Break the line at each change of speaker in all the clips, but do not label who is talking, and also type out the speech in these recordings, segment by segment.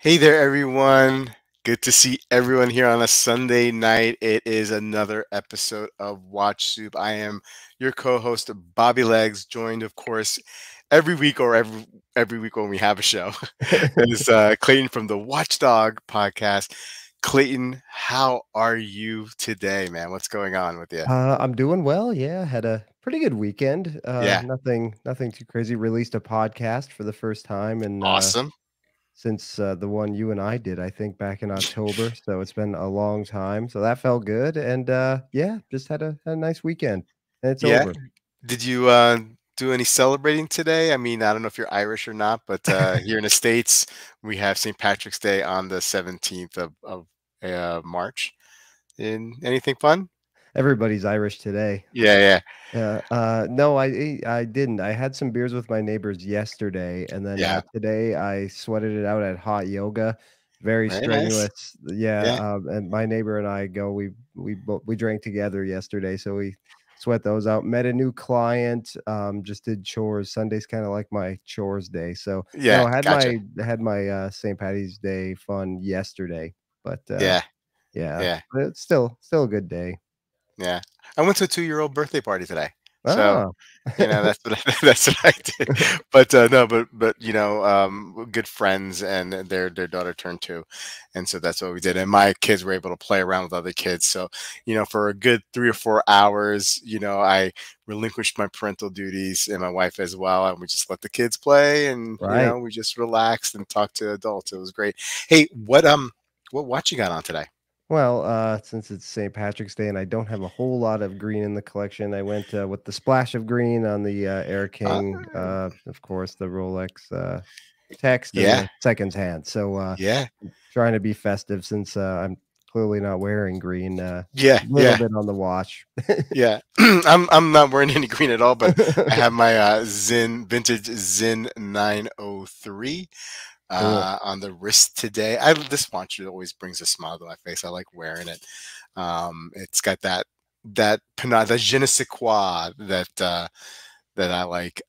Hey there, everyone. Good to see everyone here on a Sunday night. It is another episode of Watch Soup. I am your co-host, Bobby Legs, joined, of course, every week or every week when we have a show, is Clayton from the Watchdog podcast. Clayton, how are you today, man? What's going on with you?
I'm doing well. Yeah, had a pretty good weekend.
Yeah,
Nothing too crazy. Released a podcast for the first time, and
awesome.
since the one you and I did, I think back in October. So it's been a long time. So that felt good, and yeah, just had a nice weekend. And it's
Yeah.
over.
Did you do any celebrating today? I mean, I don't know if you're Irish or not, but here in the States, we have St. Patrick's Day on the 17th of March. In anything fun?
Everybody's Irish today.
Yeah, yeah,
No, I didn't. I had some beers with my neighbors yesterday, and then
yeah.
today I sweated it out at hot yoga. Very
Very nice.
strenuous. Yeah,
Yeah,
and my neighbor and I go. We drank together yesterday, so we sweat those out. Met a new client. Just did chores. Sunday's kind of like my chores day. So no,
yeah.
I
Gotcha.
had my St. Patty's Day fun yesterday, but
Yeah,
yeah,
yeah.
but it's still a good day.
Yeah. I went to a 2-year-old birthday party today. So,
Ah.
that's what that's what I did. But no, but we're good friends, and their daughter turned 2, and so that's what we did. And my kids were able to play around with other kids. So, for a good 3 or 4 hours, I relinquished my parental duties and my wife as well, and we just let the kids play, and
Right.
we just relaxed and talked to adults. It was great. Hey, what watch you got on today?
Well, since it's St. Patrick's Day and I don't have a whole lot of green in the collection, I went with the splash of green on the Air
Uh,
King, of course, the Rolex text and
yeah,
the seconds hand. So
yeah.
trying to be festive since I'm clearly not wearing green. A
Yeah,
little
yeah,
bit on the watch.
yeah. I'm not wearing any green at all, but I have my vintage Zin 903
Cool.
on the wrist today. This watch always brings a smile to my face. I like wearing it. It's got that panache, that je ne sais quoi that I like.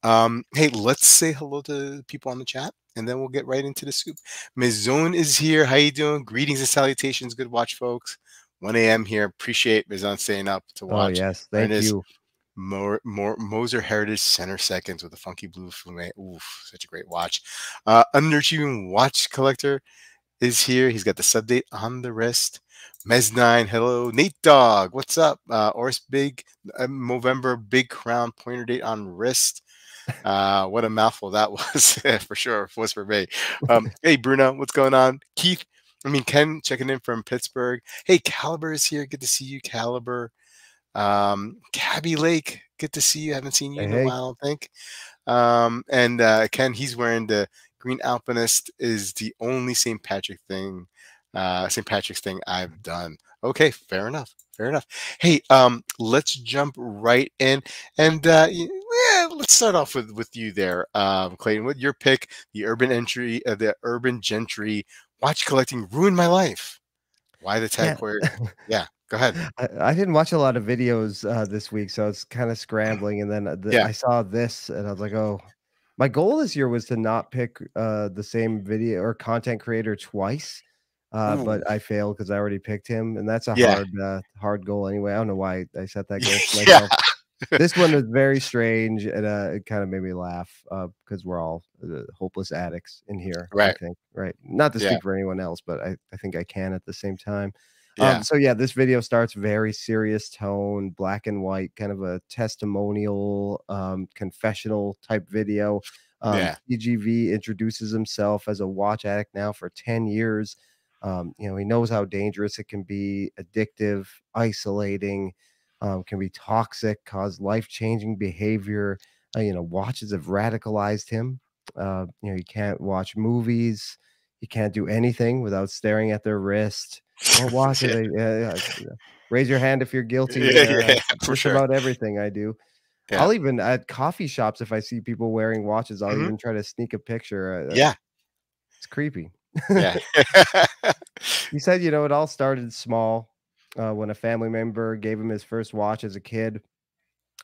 Hey, let's say hello to people on the chat, and then we'll get right into the soup. Maison is here. How you doing? Greetings and salutations. Good watch, folks. 1 a.m. here. Appreciate Maison staying up to
Oh,
watch.
yes.
There it
Thank
is.
you.
Moser Heritage Center Seconds with a funky blue fume. Oof, such a great watch. Underachieving Watch Collector is here. He's got the sub date on the wrist. Mez9, hello. Nate Dog, what's up? Oris Big, Movember Big Crown pointer date on wrist. What a mouthful that was for sure. It was for me. Hey, Bruno, what's going on? Ken checking in from Pittsburgh. Hey, Caliber is here. Good to see you, Caliber. Cabby Lake, good to see you. Haven't seen you
Hey,
in a
hey.
while, I don't think. And Ken, he's wearing the Green Alpinist is the only St. Patrick's thing I've done. Okay, fair enough. Fair enough. Hey, let's jump right in, and let's start off with you there, Clayton. With your pick, the Urban Gentry watch collecting ruined my life. Why the Tag
Yeah.
Heuer? Yeah, go ahead.
I didn't watch a lot of videos this week, so it's kind of scrambling. And then
Yeah.
I saw this, and I was like, "Oh, my goal this year was to not pick the same video or content creator twice."
Ooh.
But I failed because I already picked him, and that's a
Yeah.
hard goal anyway. I don't know why I set that goal for
Yeah.
myself. This one was very strange, and it kind of made me laugh because we're all hopeless addicts in here. I
Right.
think, right? Not to
Yeah.
speak for anyone else, but I think I can at the same time.
Yeah.
So yeah, this video starts very serious tone, black and white, kind of a testimonial, confessional type video.
Yeah.
TGV introduces himself as a watch addict now for 10 years. He knows how dangerous it can be, addictive, isolating, can be toxic, cause life-changing behavior. Watches have radicalized him. You can't watch movies. You can't do anything without staring at their wrist. What watch are
Yeah.
they? Raise your hand if you're guilty.
Yeah. Yeah. For
Just
sure.
about everything I do.
Yeah.
I'll even at coffee shops if I see people wearing watches, I'll
Mhm.
even try to sneak a picture.
Yeah.
It's creepy.
Yeah.
He said, it all started small when a family member gave him his first watch as a kid.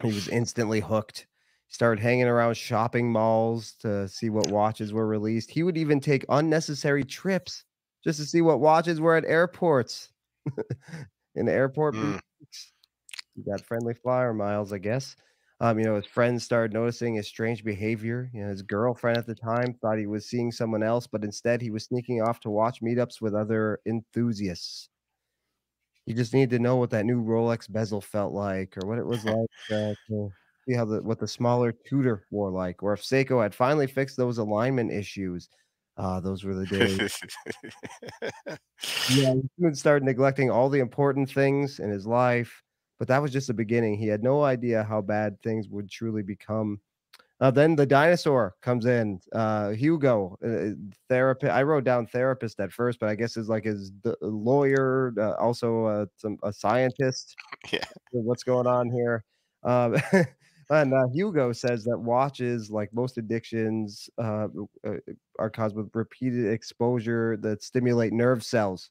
He was instantly hooked. Started hanging around shopping malls to see what watches were released. He would even take unnecessary trips just to see what watches were at airports in airport
Mm.
boutiques. He got friendly flyer miles, I guess. His friends started noticing his strange behavior. His girlfriend at the time thought he was seeing someone else, but instead he was sneaking off to watch meetups with other enthusiasts. You just need to know what that new Rolex bezel felt like or what it was like, to see how the smaller Tudor wore like, or if Seiko had finally fixed those alignment issues. Ah, those were the days. Yeah, he would start neglecting all the important things in his life, but that was just the beginning. He had no idea how bad things would truly become. Then the dinosaur comes in, Hugo, therapist. I wrote down therapist at first, but I guess is like his lawyer, also a scientist.
Yeah.
What's going on here? Um, and Hugo says that watches, like most addictions, are caused with repeated exposure that stimulate nerve cells,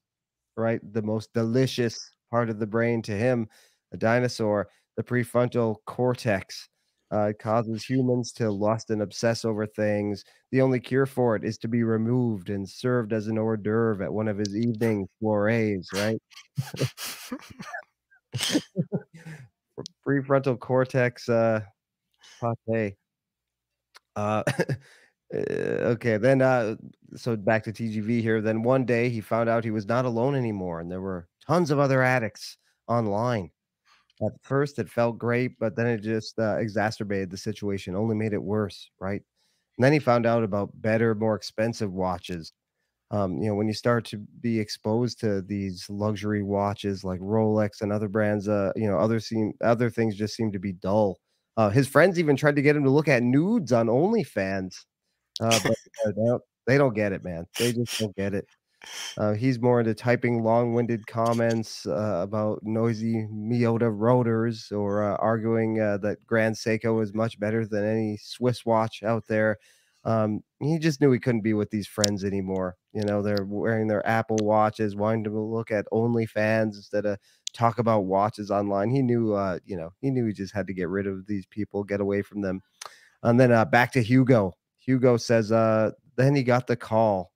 right? The most delicious part of the brain to him, a dinosaur, the prefrontal cortex. Causes humans to lust and obsess over things. The only cure for it is to be removed and served as an hors d'oeuvre at one of his evening soirees, right? Prefrontal cortex pate. Uh, okay, then so back to TGV here. Then one day he found out he was not alone anymore, and there were tons of other addicts online. At first, it felt great, but then it just exacerbated the situation, only made it worse, right? And then he found out about better, more expensive watches. When you start to be exposed to these luxury watches like Rolex and other brands, other things just seem to be dull. His friends even tried to get him to look at nudes on OnlyFans, but they don't get it, man. They just don't get it. He's more into typing long-winded comments about noisy Miyota rotors or arguing that Grand Seiko is much better than any Swiss watch out there. He just knew he couldn't be with these friends anymore. They're wearing their Apple watches, wanting to look at OnlyFans instead of talk about watches online. He knew he just had to get rid of these people, get away from them. And then back to Hugo. Hugo says, then he got the call,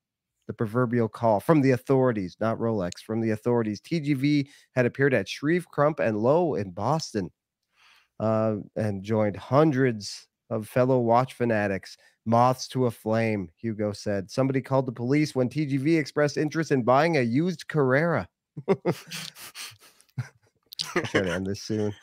the proverbial call from the authorities, not Rolex, from the authorities. TGV had appeared at Shreve, Crump, and Lowe in Boston, and joined hundreds of fellow watch fanatics. Moths to a flame, Hugo said. Somebody called the police when TGV expressed interest in buying a used Carrera. I'll try to end this soon.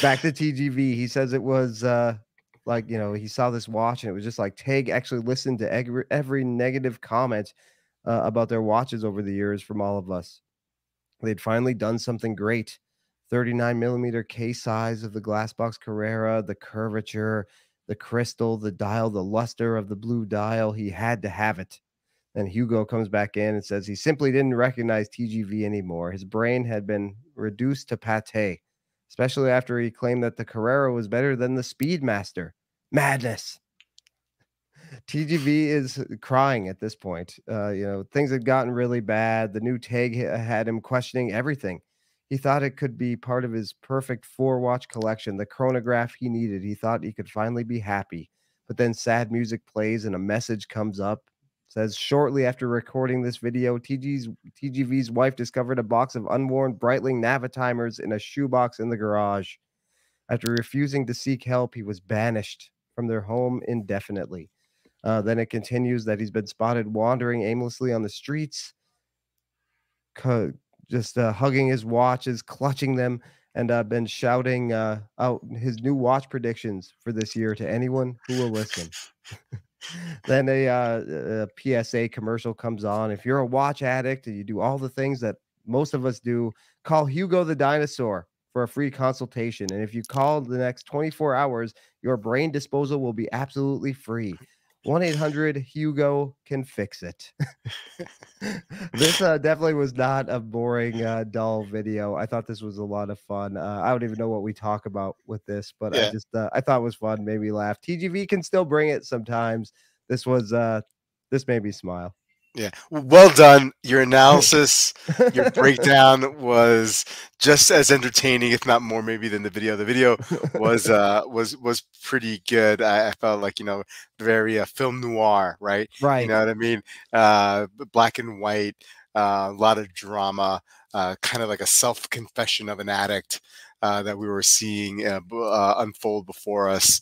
Back to TGV. He says it was he saw this watch and it was just like Tag actually listened to every negative comment about their watches over the years from all of us. They'd finally done something great. 39 millimeter case size of the glass box Carrera, the curvature, the crystal, the dial, the luster of the blue dial. He had to have it. And Hugo comes back in and says he simply didn't recognize TGV anymore. His brain had been reduced to pate, especially after he claimed that the Carrera was better than the Speedmaster. Madness. TGV is crying at this point. Things had gotten really bad. The new tag had him questioning everything. He thought it could be part of his perfect four-watch collection, the chronograph he needed. He thought he could finally be happy. But then sad music plays and a message comes up. Says shortly after recording this video, TGV's wife discovered a box of unworn Breitling Navitimers in a shoebox in the garage. After refusing to seek help, he was banished from their home indefinitely. Then it continues that he's been spotted wandering aimlessly on the streets, co- just hugging his watches, clutching them, and been shouting out his new watch predictions for this year to anyone who will listen. Then a PSA commercial comes on. If you're a watch addict and you do all the things that most of us do, call Hugo the Dinosaur for a free consultation. And if you call the next 24 hours, your brain disposal will be absolutely free. 1-800 Hugo can fix it. This definitely was not a boring, dull video. I thought this was a lot of fun. I don't even know what we talk about with this, but
Yeah.
I thought it was fun, made me laugh. TGV can still bring it sometimes. This was this made me smile.
Yeah. Well done. Your analysis, your breakdown was just as entertaining, if not more, maybe than the video. The video was pretty good. I felt like, very film noir, right? You
Right.
know what I mean? Black and white, a lot of drama, kind of like a self confession of an addict that we were seeing unfold before us.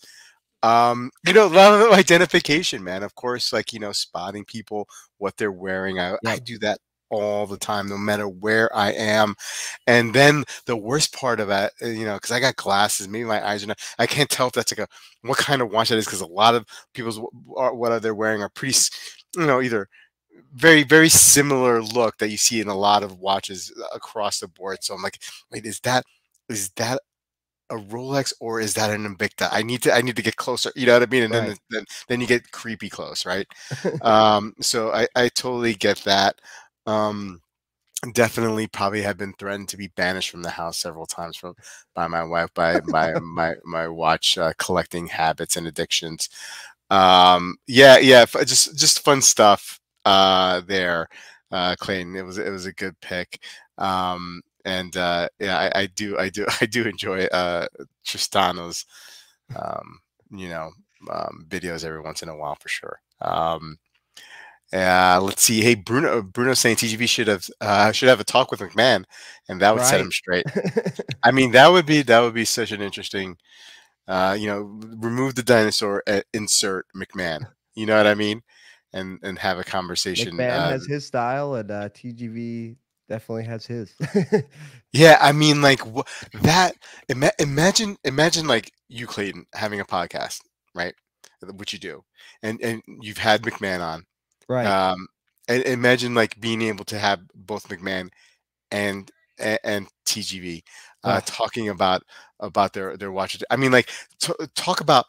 A lot of identification, man. Of course, like, spotting people, what they're wearing. I
Yep.
do that all the time, no matter where I am. And then the worst part of that, because I got glasses, maybe my eyes are not, I can't tell if that's like what kind of watch that is, because a lot of people's what they're wearing are pretty, either very, very similar look that you see in a lot of watches across the board. So I'm like, wait, is that a Rolex or is that an Invicta? I need to get closer. You know what I mean? And then
Right.
then you get creepy close, right? So I totally get that. Um, Definitely probably have been threatened to be banished from the house several times by my wife by my watch collecting habits and addictions. Yeah, yeah, just fun stuff there, Clayton. It was a good pick. And yeah, I do enjoy Tristano's um, you know videos every once in a while for sure. Let's see. Hey, Bruno saying TGV should have a talk with McMahon, and that would set him
Right.
straight. I mean, that would be such an interesting. Remove the dinosaur, insert McMahon. You know what I mean? And have a conversation.
McMahon has his style, and TGV definitely has his.
Yeah, I mean, like that. Imagine like you, Clayton, having a podcast, right? Which you do, and you've had McMahon on.
Right.
Um, and imagine like being able to have both McMahon and TGV
Oh,
talking about their watches. I mean, like talk about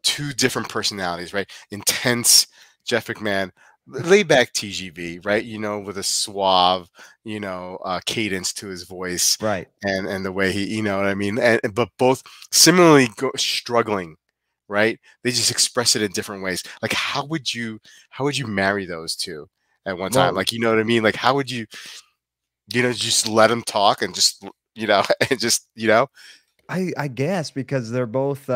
two different personalities, right? Intense Jeff McMahon, laid back TGV, right? With a suave, cadence to his voice,
right.
and the way he, you know what I mean. But both similarly struggling, right? They just express it in different ways. Like how would you marry those two at one time?
Well,
Like, you know what I mean? Like how would you, just let them talk and just, and just,
I guess because they're both,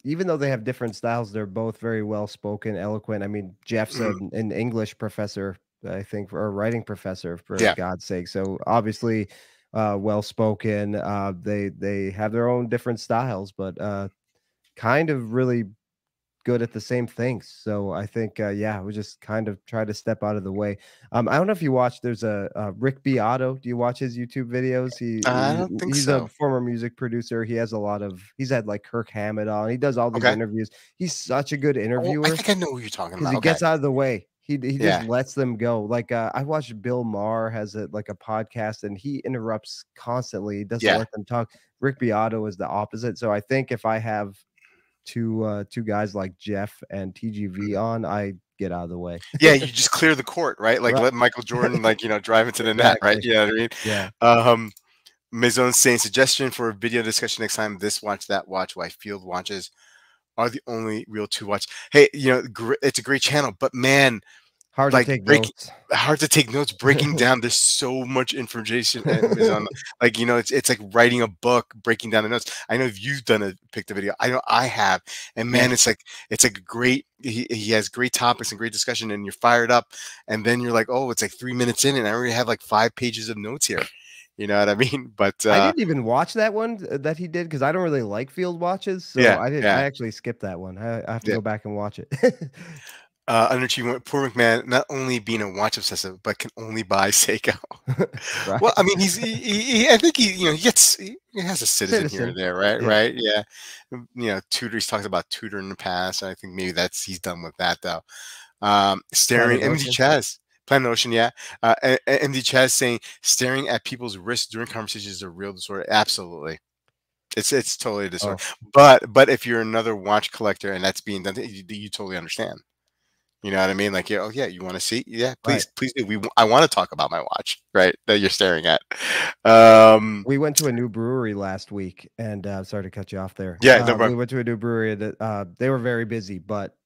even though they have different styles, they're both very well spoken, eloquent. I mean, Jeff's
mm,
an English professor, I think, or a writing professor, for
yeah.
God's sake. So obviously, well spoken. They have their own different styles, but kind of really good at the same things. So I think, yeah, we just kind of try to step out of the way. I don't know if you watch. There's a Rick Beato. Do you watch his YouTube videos?
I don't think
He's a
so.
former music producer. He has a lot of. He's had like Kirk Hammett on. He does all these
Okay.
interviews. He's such a good
Oh, I
interviewer
think I know who you're talking
because
about.
he
Okay.
gets out of the way. He just
Yeah.
lets them go. Like I watched Bill Maher has like a podcast and he interrupts constantly. He doesn't
Yeah.
let them talk. Rick Beato is the opposite. So I think if I have two guys like Jeff and TGV
Mhm.
on, I get out of the way.
Yeah, you just clear the court, right? Like
Right.
let Michael Jordan, like, drive into the net, right?
Exactly.
You know what I mean?
Yeah.
Maison saying suggestion for a video discussion next time. This watch, that watch, why field watches are the only real to watch. Hey, it's a great channel, but man,
Hard to
like
take notes.
hard to take notes, breaking down. There's so much information is on, like, it's like writing a book, breaking down the notes. I know if you've done a picked a video. I know I have, and man,
Yes.
it's like great. He has great topics and great discussion, and you're fired up, and then you're like, oh, it's like 3 minutes in, and I already have like 5 pages of notes here. You know what I mean? But
I didn't even watch that one that he did because I don't really like field watches, so
yeah,
I didn't. I
yeah,
actually skipped that one. I have to
yeah.
go back and watch it.
Underachievement. Poor McMahon, not only being a watch obsessive, but can only buy Seiko. Well, I
Right.
mean, I think he has a citizen here or
Citizen.
there, right?
Yeah.
Right? Yeah. Tutor. He's talked about tutor in the past. And I think maybe he's done with that though. Staring.
Planet
MD
Ocean.
Chaz. Planet Ocean, yeah. MD Chaz saying staring at people's wrists during conversations is a real disorder. Absolutely. It's totally a disorder.
Oh,
But if you're another watch collector and that's being done, you totally understand. You know what I mean? Like, yeah, oh yeah, you want to see? Yeah,
right.
please do. I want to talk about my watch, right? That you're staring at. Um,
We went to a new brewery last week, and sorry to cut you off there.
yeah, no
We
problem.
went to a new brewery that they were very busy, but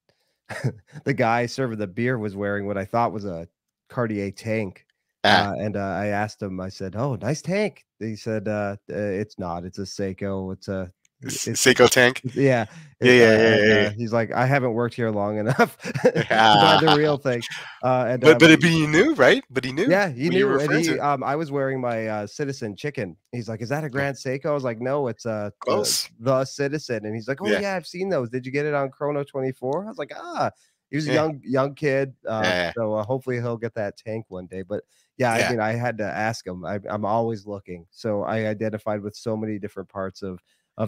the guy serving the beer was wearing what I thought was a Cartier tank.
Ah,
And I asked him, I said, "Oh, nice tank." He said, "It's not. It's a Seiko. It's
Seiko tank.
yeah."
Yeah, yeah, yeah,
And
yeah,
he's like, "I haven't worked here long enough
yeah.
to buy the real thing." And
But he knew, right? But he knew
yeah, he
what you were
knew, and
referring to.
I was wearing my, Citizen chicken. He's like, "Is that a
Yeah.
Grand Seiko?" I was like, "No, it's,
Close.
the Citizen," and he's like, "Oh,
Yeah,
yeah, I've seen those. Did you get it on Chrono 24?" I was like, "Ah." He was a
yeah,
young kid,
yeah,
so, hopefully he'll get that tank one day, but, yeah, I
yeah,
mean, I had to ask him. I'm always looking, so I identified with so many different parts of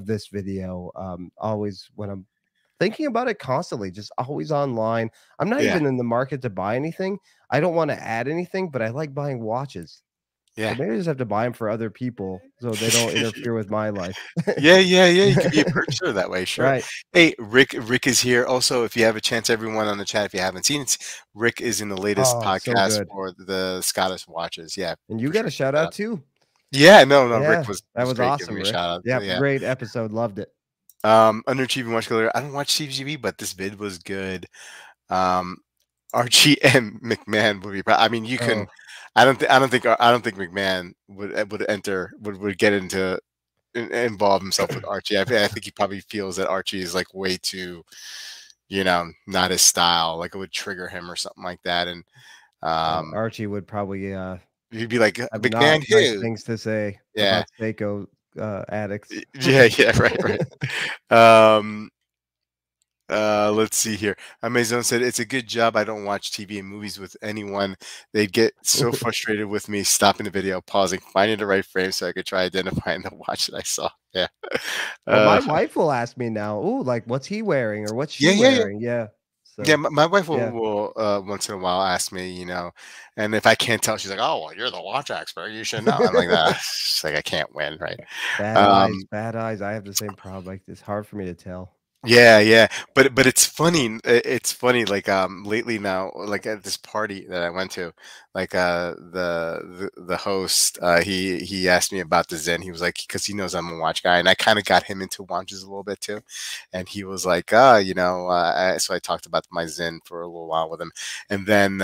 this video, always when I'm thinking about it constantly, just always online. I'm not
yeah,
even in the market to buy anything. I don't wanna add anything, but I like buying watches. So
yeah.
maybe I just have to buy them for other people so they don't interfere with my life.
Yeah, yeah, yeah, you could be a purchaser that way, sure.
Right.
Hey, Rick is here. Also, if you have a chance, everyone on the chat, if you haven't seen it, Rick is in the latest
Oh, so
podcast
good.
for the Scottish watches. Yeah,
And you
for
got
sure.
a shout
Check that
out
out.
too.
Yeah, no, Rick
Yeah, that
was
was
great giving
awesome,
me a
Rick.
shout out.
Yep,
Yeah.
great episode. Loved it.
Underachieving watch killer. I don't watch CGV, but this vid was good. Um, Archie and McMahon would be. I mean, you can.
Oh,
I don't think McMahon would enter would get into involve himself with Archie. I think he probably feels that Archie is like way too, not his style. Like it would trigger him or something like that. And um,
Archie would probably
he'd be like
have not
McMahon
nice
who?
things to say
Yeah,
about Seiko addicts.
yeah, yeah, right, right. Um, let's see here. Amazon said it's a good job. I don't watch TV and movies with anyone. They'd get so frustrated with me stopping the video, pausing, finding the right frame so I could try identifying the watch that I saw. Yeah.
Well, my
Uh,
wife will ask me now, "Ooh, like what's he wearing or what's she
yeah, yeah, yeah.
wearing?" Yeah.
Yeah,
So,
my wife
yeah.
will once in a while ask me, and if I can't tell, she's like, "Oh, well, you're the watch expert. You should know." I'm like, "That." She's like, "I can't win, right?"
Bad eyes,
Um,
bad eyes. I have the same problem. Like, it's hard for me to tell.
Yeah, yeah, but it's funny. It's funny. Like lately now, like at this party that I went to, like the host, he asked me about the Zen. He was like, because he knows I'm a watch guy, and I kind of got him into watches a little bit too. And he was like, so I talked about my Zen for a little while with him, and then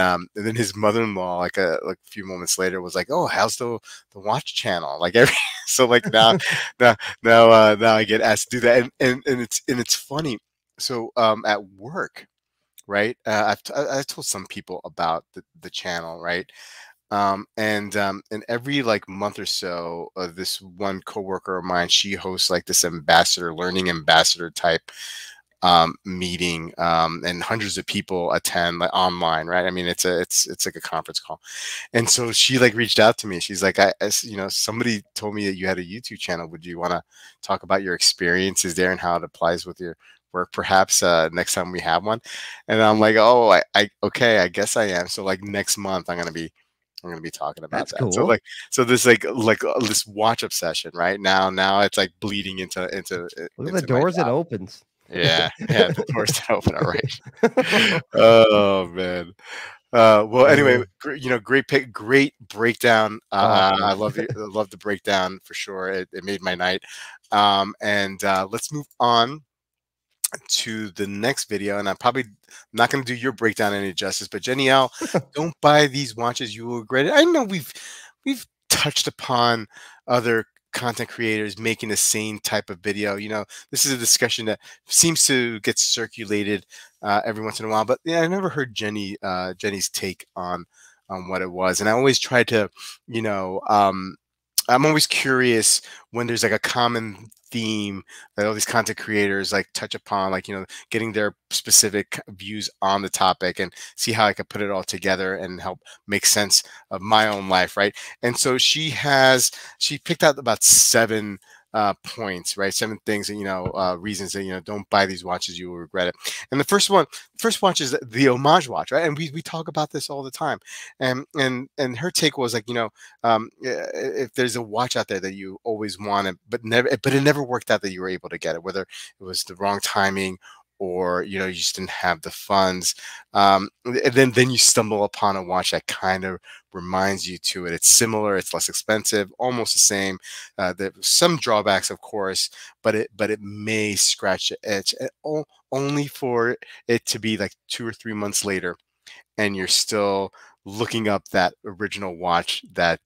his mother-in-law, like a few moments later, was like, "Oh, how's the watch channel?" Like every so like now I get asked to do that, and it's funny. So at work, right? I've told some people about the channel, right? And every like month or so, this one coworker of mine, she hosts like this learning ambassador type meeting, and hundreds of people attend like online, right? I mean, it's like a conference call. And so she like reached out to me. She's like, somebody told me that you had a YouTube channel. Would you want to talk about your experiences there and how it applies with your work, perhaps next time we have one? And I'm like, oh, okay, I guess I am. So like next month, I'm gonna be talking about
That's
that. So
cool.
so this this watch obsession, right now it's like bleeding
Look at the
into my
doors it
job.
opens.
Yeah, yeah, the doors that open are right. Oh man. Well, anyway,
Uh,
great pick, great breakdown.
oh,
I
thanks.
love the breakdown for sure. It made my night. And let's move on to the next video. And I'm probably not going to do your breakdown any justice, but Jenni Elle, don't buy these watches. You will regret it. I know we've touched upon other content creators making the same type of video. This is a discussion that seems to get circulated every once in a while, but yeah, I never heard Jenny's take on what it was. And I always try to, you know, I'm always curious when there's like a common theme that all these content creators like touch upon, like, getting their specific views on the topic and see how I could put it all together and help make sense of my own life. Right. And so she picked out about seven points, right? Seven things that, reasons that, don't buy these watches, you will regret it. And first watch is the homage watch, right? And we talk about this all the time. And her take was like, if there's a watch out there that you always wanted, but it never worked out that you were able to get it, whether it was the wrong timing or you just didn't have the funds, and then you stumble upon a watch that kind of reminds you to it. It's similar, it's less expensive, almost the same. There's some drawbacks, of course, but it may scratch the itch, only for it to be like 2 or 3 months later and you're still looking up that original watch that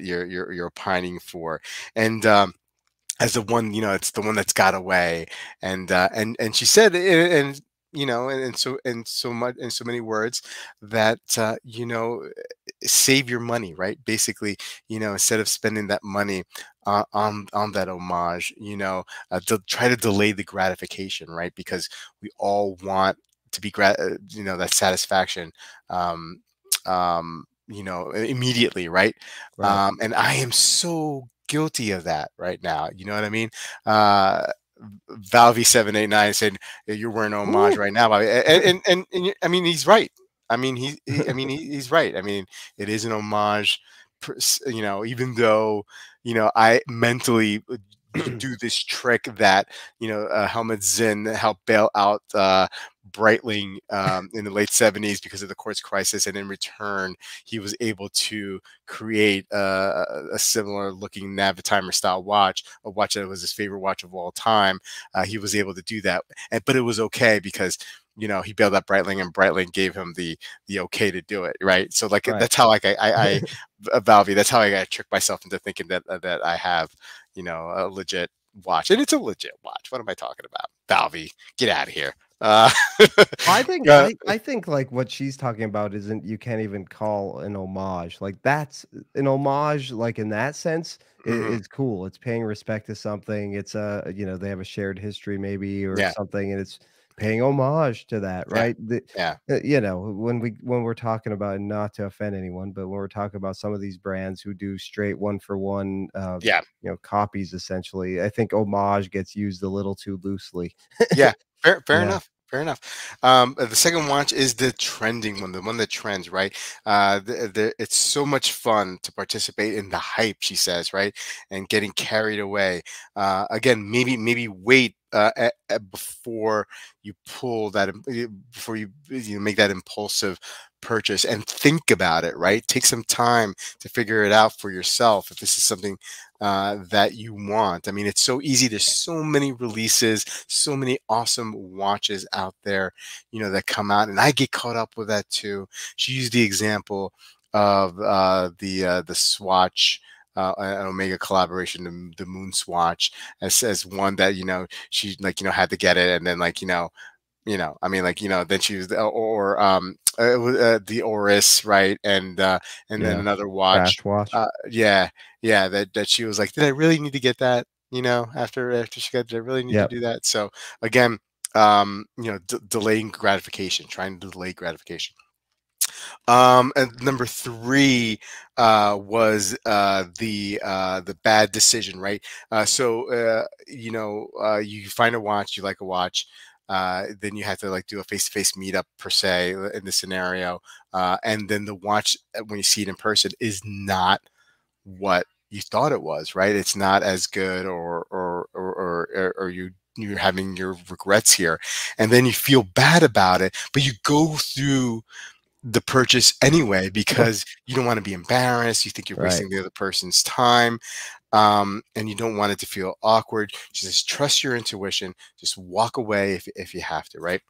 you're pining for. And as the one, it's the one that's got away. And she said, and and so much, in so many words, that save your money, right? Basically, instead of spending that money on that homage, try to delay the gratification, right? Because we all want to be that satisfaction, um immediately, right?
Right.
And I am so guilty of that right now. You know what I mean? Uh, Valvy789 said, "Yeah, you're wearing homage
Ooh.
right now, Bobby," I mean, he's right. I mean, he's right. I mean, it is an homage, even though I mentally do this trick that Helmut Zinn helped bail out Breitling in the late '70s because of the quartz crisis, and in return, he was able to create a similar looking Navitimer style watch, a watch that was his favorite watch of all time. He was able to do that, but it was okay because he bailed out Breitling, and Breitling gave him the okay to do it, right? So like
Right.
that's how like I Valvy, that's how I got tricked myself into thinking that I have a legit watch, and it's a legit watch. What am I talking about, Valvy? Get out of here. Uh,
I think
uh,
I think, like, what she's talking about isn't you can't even call an homage. Like, that's an homage, like, in that sense,
mhm,
is cool. It's paying respect to something. It's they have a shared history maybe or
yeah,
something, and it's paying homage to that,
yeah,
right?
yeah,
When we're talking about, not to offend anyone, but when we're talking about some of these brands who do straight one for one,
yeah.
copies essentially, I think homage gets used a little too loosely.
Yeah, fair
Yeah.
enough. Fair enough. The second watch is the trending one, the one that trends, right? It's so much fun to participate in the hype, she says, right, and getting carried away. Again, maybe wait before you pull that, before you make that impulsive purchase, and think about it, right? Take some time to figure it out for yourself if this is something that you want. I mean, it's so easy. There's so many releases, so many awesome watches out there, that come out, and I get caught up with that too. She used the example of the Swatch. An Omega collaboration, the Moon Swatch, as one that she had to get it, and then I mean, then she was, or it was, the Oris, right, and then
Yeah.
another watch.
Crash watch.
Yeah, yeah, that she was like, did I really need to get that? After she got, did I really need to
Yep.
do that? So again, delaying gratification, trying to delay gratification. And number three was the bad decision, right? You find a watch, you like a watch, then you have to like do a face-to-face meetup per se in the scenario, and then the watch when you see it in person is not what you thought it was, right? It's not as good, or you're having your regrets here, and then you feel bad about it, but you go through the purchase anyway because you don't want to be embarrassed. You think you're
Right.
wasting the other person's time, and you don't want it to feel awkward. Just trust your intuition. Just walk away if you have to, right?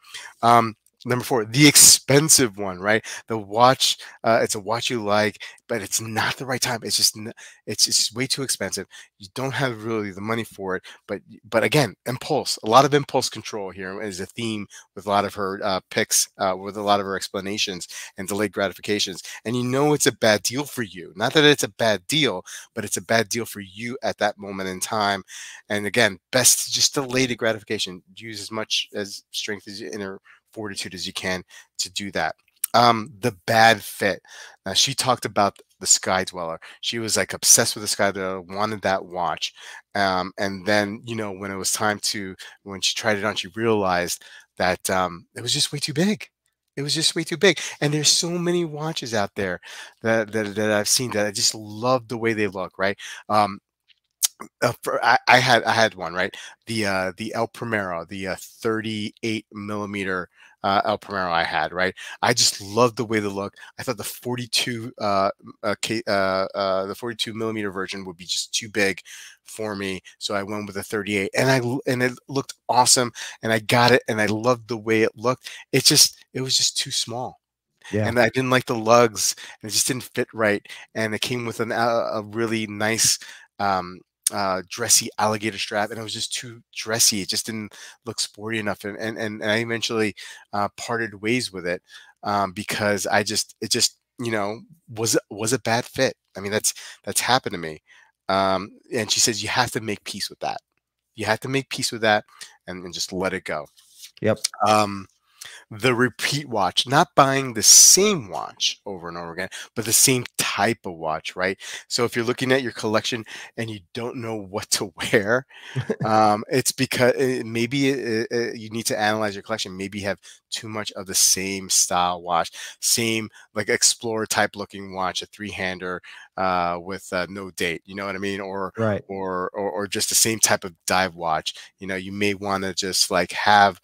Um, Number four, the expensive one, right? The watch, it's a watch you like, but it's not the right time. It's just way too expensive. You don't have really the money for it, but again, impulse. A lot of impulse control here is a theme with a lot of her picks, with a lot of her explanations and delayed gratifications. And it's a bad deal for you. Not that it's a bad deal, but it's a bad deal for you at that moment in time. And again, best to just delay the gratification. Use as much as strength as inner fortitude as you can to do that. The bad fit. Now, she talked about the Sky Dweller. She was like obsessed with the Sky Dweller, wanted that watch. And then, when it was time when she tried it on, she realized that it was just way too big. It was just way too big. And there's so many watches out there that I've seen that I just love the way they look, right? Um, I had one, right, the El Primero, the 38 millimeter El Primero I had, right. I just loved the way they look. I thought the 42 millimeter version would be just too big for me, so I went with the 38, and it looked awesome, and I got it, and I loved the way it looked. It was just too small.
Yeah.
and I didn't like the lugs, and it just didn't fit right. And it came with a really nice dressy alligator strap, and it was just too dressy. It just didn't look sporty enough, and I eventually parted ways with it because it just was a bad fit. I mean, that's happened to me. And she says you have to make peace with that. You have to make peace with that and just let it go.
Yep.
Um, the repeat watch, not buying the same watch over and over again, but the same type of watch, right? So if you're looking at your collection and you don't know what to wear, it's because maybe you need to analyze your collection. Maybe you have too much of the same style watch, same like explorer type looking watch, a three-hander with no date. You know what I mean?
Right.
Or just the same type of dive watch. You may want to just like have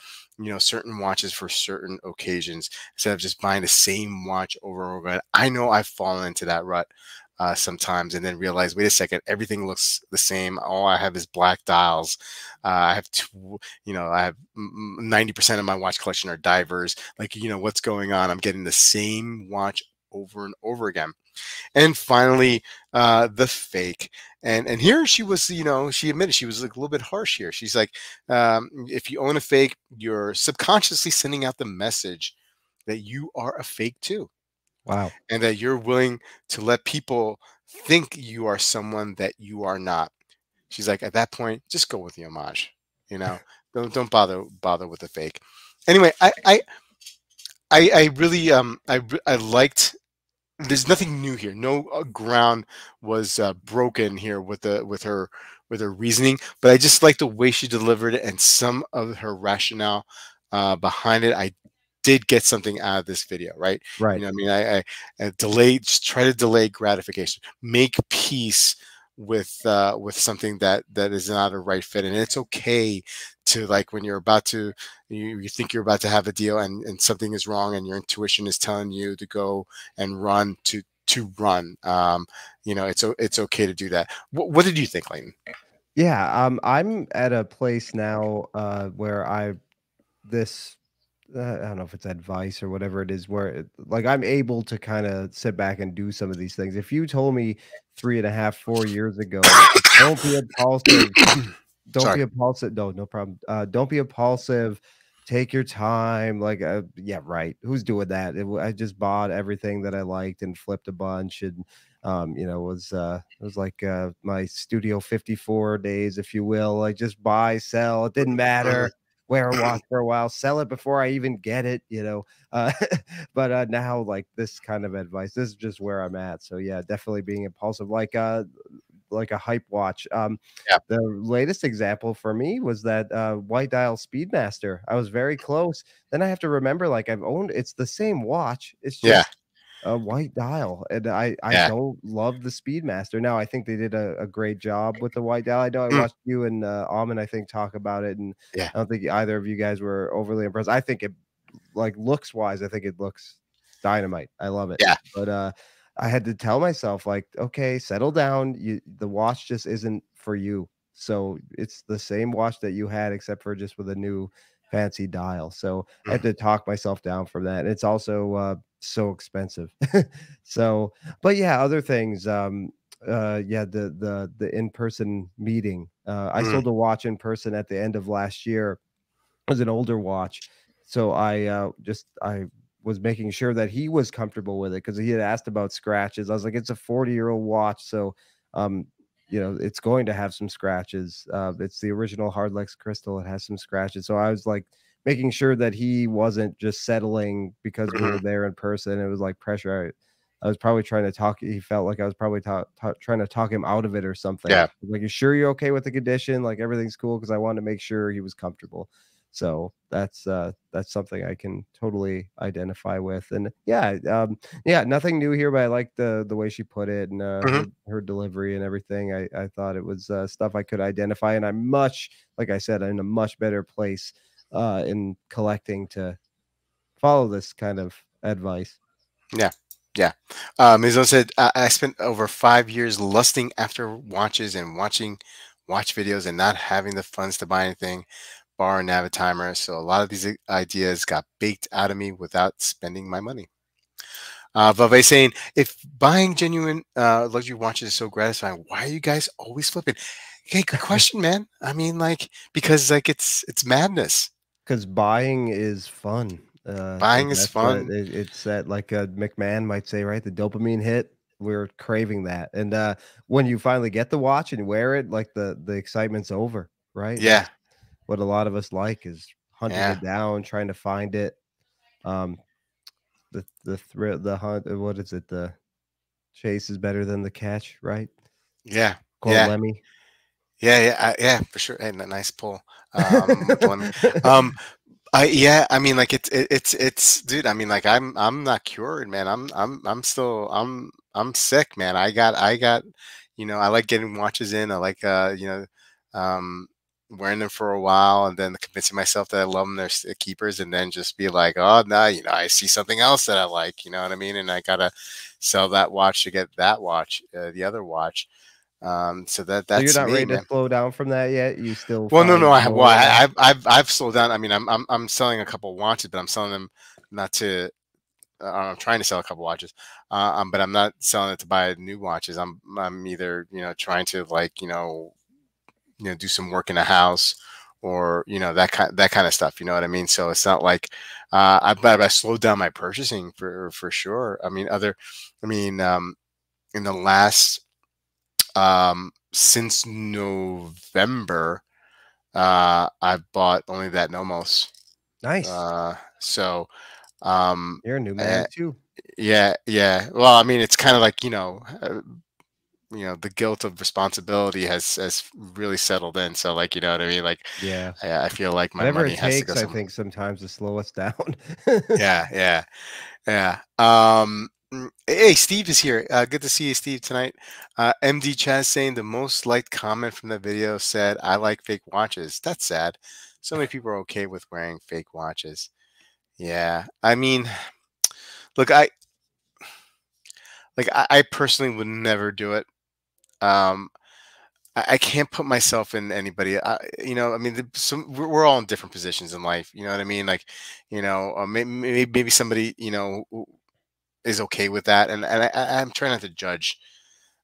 certain watches for certain occasions instead of just buying the same watch over and over again. I know I've fallen into that rut sometimes, and then realize, wait a second, everything looks the same. All I have is black dials. I have I have 90% of my watch collection are divers. Like, what's going on? I'm getting the same watch over and over again. And finally, the fake. And here she was, she admitted she was like a little bit harsh here. She's like, if you own a fake, you're subconsciously sending out the message that you are a fake too,
Wow.
and that you're willing to let people think you are someone that you are not. She's like, at that point, just go with the homage. You know, don't bother with the fake. Anyway, I really I liked. There's nothing new here. No ground was broken here with her reasoning, but I just like the way she delivered it and some of her rationale behind it. I did get something out of this video, right?
Right.
I mean, I delay, just try to delay gratification, make peace with something that is not a right fit, and it's okay to, like, when you're about to you think you're about to have a deal and something is wrong and your intuition is telling you to go and run to run. It's okay to do that. What did you think, Clayton?
Yeah. I'm at a place now where this I don't know if it's advice or whatever it is, where like I'm able to kind of sit back and do some of these things. If you told me 3.5, 4 years ago, like, don't be impulsive. Don't
Sorry.
be impulsive. No, no problem. Don't be impulsive. Take your time. Like, yeah, right. Who's doing that? I just bought everything that I liked and flipped a bunch, and it was like my Studio 54 days, if you will. Like, just buy, sell. It didn't matter. Wear a watch for a while, sell it before I even get it. Uh, but now, like, this kind of advice, this is just where I'm at. So yeah, definitely being impulsive, like a hype watch.
Yeah,
The latest example for me was that white dial Speedmaster. I was very close. Then I have to remember, like, it's the same watch. It's
yeah,
just a white dial, and I
yeah,
don't love the Speedmaster. Now I think they did a great job with the white dial. I know I
mm,
watched you and Almond, I think, talk about it, and
yeah,
I don't think either of you guys were overly impressed. I think it, like, looks wise, I think it looks dynamite. I love it.
yeah.
But I had to tell myself, like, okay, settle down. The watch just isn't for you. So it's the same watch that you had, except for just with a new fancy dial. So I had
Mm,
to talk myself down from that. And it's also so expensive. So, but yeah, other things. Yeah, the in-person meeting. I
mm,
sold a watch in person at the end of last year. It was an older watch. So I was making sure that he was comfortable with it, because he had asked about scratches. I was like, it's a 40-year-old watch, so um, it's going to have some scratches. It's the original Hardlex crystal. It has some scratches. So I was like making sure that he wasn't just settling because we
mhm.
were there in person. It was like pressure. I was probably trying to talk. He felt like I was probably trying to talk him out of it or something.
Yeah.
Like, you sure you're okay with the condition? Like, everything's cool, because I wanted to make sure he was comfortable. So that's something I can totally identify with. And yeah, yeah, nothing new here, but I like the way she put it, and
Mhm.
her delivery and everything. I thought it was stuff I could identify, and I'm much, like I said, in a much better place in collecting to follow this kind of advice.
Yeah. Yeah. Ms. O said, I spent over 5 years lusting after watches and watching watch videos and not having the funds to buy anything, bar a Navitimer. So a lot of these ideas got baked out of me without spending my money. Vave saying, if buying genuine luxury watches is so gratifying, why are you guys always flipping? Okay, good question, man. I mean, like, because like it's madness.
'Cause buying is fun.
Buying is
That's what
fun.
it's that, like, McMahon might say, right? The dopamine hit, we're craving that, and, when you finally get the watch and wear it, like, the excitement's over, right?
Yeah,
That's what a lot of us like is hunting
yeah,
it down, trying to find it. Um, the thrill, the hunt, what is it? The chase is better than the catch, right?
yeah,
Quote
yeah,
Lemmy.
yeah, yeah, for sure. Hey, nice pull. With the lemon. Um, yeah, I mean, like it's dude. I mean, like I'm not cured, man. I'm still I'm sick, man. I got, I like getting watches in. I like um, wearing them for a while, and then convincing myself that I love them. They're keepers, and then just be like, oh no, I see something else that I like. You know what I mean? And I gotta sell that watch to get that watch, the other watch. So
So you're
that's
not
me,
ready to
man.
slow down from that yet? You still
Well, no, no,
find more watch?
I've slowed down. I mean, I'm selling a couple watches, but I'm selling them not to. I'm trying to sell a couple watches, but I'm not selling it to buy new watches. I'm either trying to like do some work in the house, or that kind of stuff. You know what I mean? So it's not like I slowed down my purchasing for sure. I mean, in the last since November. I've bought only that Nomos.
Nice.
So, um,
You're a new
eh,
man too.
yeah, yeah. Well, I mean, it's kind of like, the guilt of responsibility has really settled in. So, like, you know what I mean? Like,
Yeah.
I feel like my
Whatever
money
it
has to go
takes, I
somewhere.
think, sometimes to slow us down.
Yeah, yeah, yeah. Hey, Steve is here. Good to see you, Steve, tonight. MD Chaz saying the most liked comment from the video said, "I like fake watches." That's sad. So many people are okay with wearing fake watches. Yeah, I mean, look, I personally would never do it. Um, I can't put myself in anybody. I mean, we're all in different positions in life. You know what I mean? Like, maybe somebody who is okay with that, and I'm trying not to judge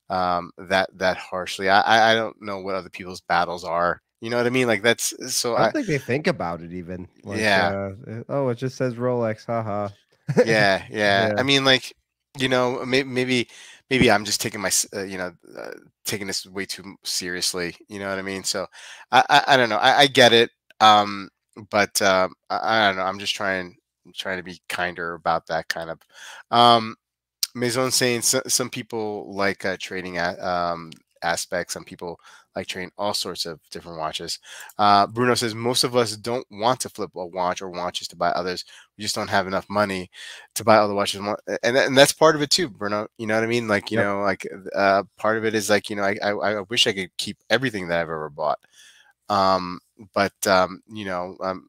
that harshly. I don't know what other people's battles are. You know what I mean? Like that's so
I
I
don't think they think about it even. Like,
yeah.
"Oh, it just says Rolex, haha."
Yeah, yeah.
Yeah.
I mean, like, maybe I'm just taking taking this way too seriously. You know what I mean? So, I don't know. I get it. But I don't know. I'm just trying to be kinder about that kind of. Um, Maison saying some people like trading aspects. Some people like trading all sorts of different watches. Bruno says most of us don't want to flip a watch or watches to buy others. We just don't have enough money to buy other watches. And that's part of it too, Bruno. You know what I mean? Like
Yep.
part of it is like I wish I could keep everything that I've ever bought. Um, but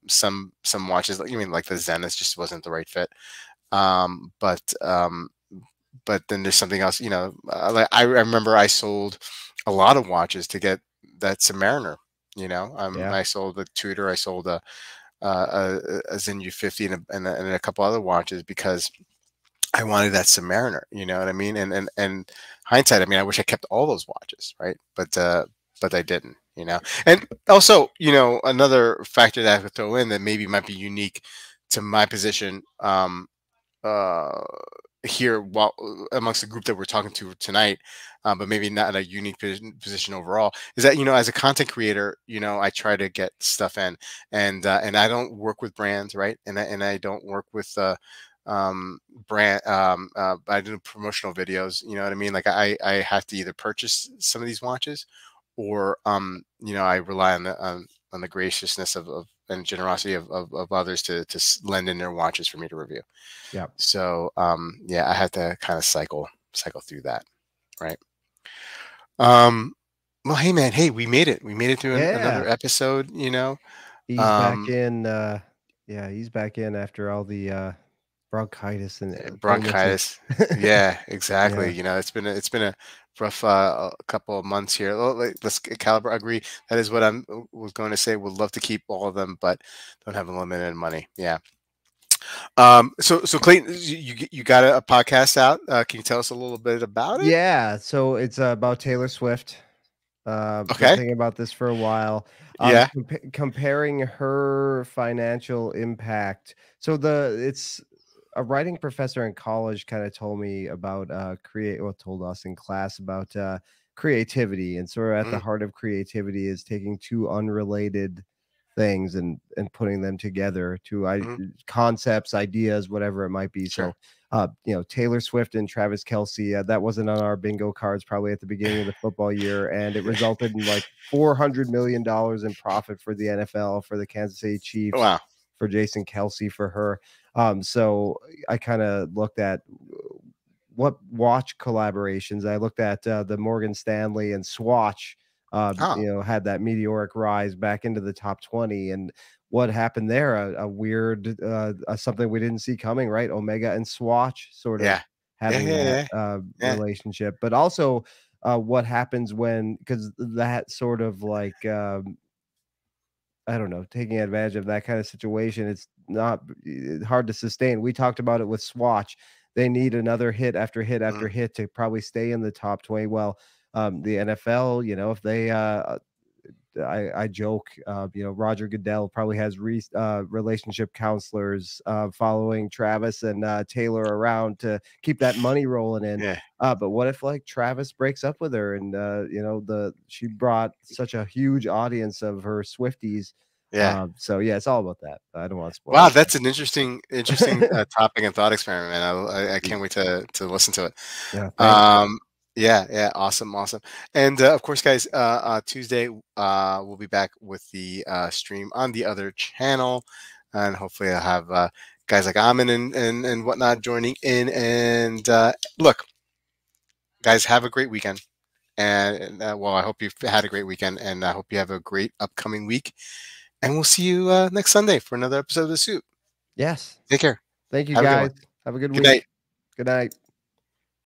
some watches, like you mean like the Zenith, just wasn't the right fit. Um, but um, but then there's something else, like I remember I sold a lot of watches to get that Submariner.
Yeah.
I sold a Tudor, I sold a Zinju 50 and a couple other watches because I wanted that Submariner. You know what I mean? And hindsight, I mean, I wish I kept all those watches, right? But I didn't. And also, another factor that I could throw in that maybe might be unique to my position. Uh, Here while amongst the group that we're talking to tonight, but maybe not in a unique position overall, is that as a content creator, I try to get stuff in, and I don't work with brands, right? And I don't work with um, brand. I do promotional videos. You know what I mean? Like I have to either purchase some of these watches, or I rely on the graciousness of and generosity of others to lend in their watches for me to review.
Yep.
So yeah, I had to kind of cycle through that, right? Um, well, hey man, hey, we made it. We made it through
Yeah.
another episode.
He's back
Um,
in, yeah, he's back in after all the, bronchitis and, illnesses.
Bronchitis. Yeah, exactly.
Yeah.
It's been a rough couple of months here. Let's caliber agree. That is what I was going to say. Would love to keep all of them, but don't have a limited money. Yeah. So Clayton, you got a podcast out. Can you tell us a little bit about it?
Yeah, so it's about Taylor Swift. Been
Okay.
thinking about this for a while.
Yeah.
Comparing her financial impact. So it's a writing professor in college kind of told me about told us in class about creativity, and sort of at the
Mm,
heart of creativity is taking two unrelated things and putting them together to
mhm.
concepts, ideas, whatever it might be.
Sure.
So Taylor Swift and Travis Kelsey, that wasn't on our bingo cards probably at the beginning of the football year, and it resulted in like $400 million in profit for the NFL, for the Kansas City Chiefs,
Wow.
for Jason Kelsey, for her. So I kind of looked at what watch collaborations. I looked at the Morgan Stanley and Swatch.
Oh,
Had that meteoric rise back into the top 20, and what happened there? A weird, something we didn't see coming, right? Omega and Swatch sort of
yeah. Yeah.
having
Yeah.
that
Yeah. Yeah.
relationship, but also what happens when, because that sort of like I don't know, taking advantage of that kind of situation, it's not hard to sustain. We talked about it with Swatch. They need another hit after hit after
Mm,
hit to probably stay in the top 20. Well, the NFL, if they I joke, Roger Goodell probably has relationship counselors following Travis and Taylor around to keep that money rolling in.
yeah.
But what if like Travis breaks up with her, and the she brought such a huge audience of her Swifties.
Yeah.
So yeah, it's all about that. I don't want to spoil
Wow,
it.
that's an interesting topic and thought experiment, man. I
Mm.
can't wait to listen to it.
Yeah, thanks.
Um, yeah, yeah, awesome, awesome. And of course, guys, Tuesday we'll be back with the stream on the other channel, and hopefully I'll have guys like Amin and whatnot joining in. And look, guys, have a great weekend. And well, I hope you've had a great weekend, and I hope you have a great upcoming week. And we'll see you next Sunday for another episode of The Suit.
Yes.
Take care.
Thank you
Have a good one.
guys. Have a good
Good night.
week. Good night.